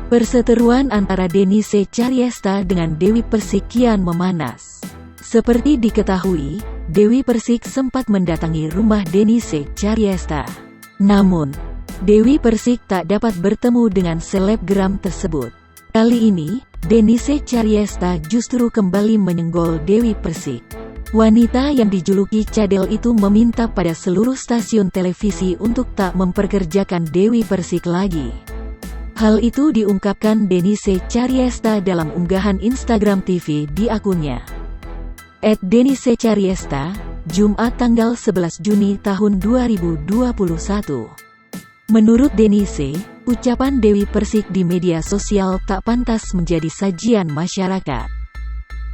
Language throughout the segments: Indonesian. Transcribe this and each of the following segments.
Perseteruan antara Denise Caryesta dengan Dewi Persik kian memanas. Seperti diketahui, Dewi Persik sempat mendatangi rumah Denise Caryesta. Namun, Dewi Persik tak dapat bertemu dengan selebgram tersebut. Kali ini, Denise Caryesta justru kembali menyenggol Dewi Persik. Wanita yang dijuluki cadel itu meminta pada seluruh stasiun televisi untuk tak memperkerjakan Dewi Persik lagi. Hal itu diungkapkan Denise Caryesta dalam unggahan Instagram TV di akunnya @DeniseCaryesta, Jumat tanggal 11 Juni tahun 2021. Menurut Denise, ucapan Dewi Persik di media sosial tak pantas menjadi sajian masyarakat.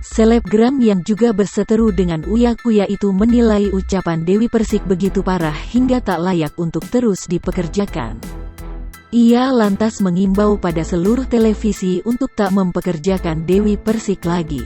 Selebgram yang juga berseteru dengan Uya Kuya itu menilai ucapan Dewi Persik begitu parah hingga tak layak untuk terus dipekerjakan. Ia lantas mengimbau pada seluruh televisi untuk tak mempekerjakan Dewi Persik lagi.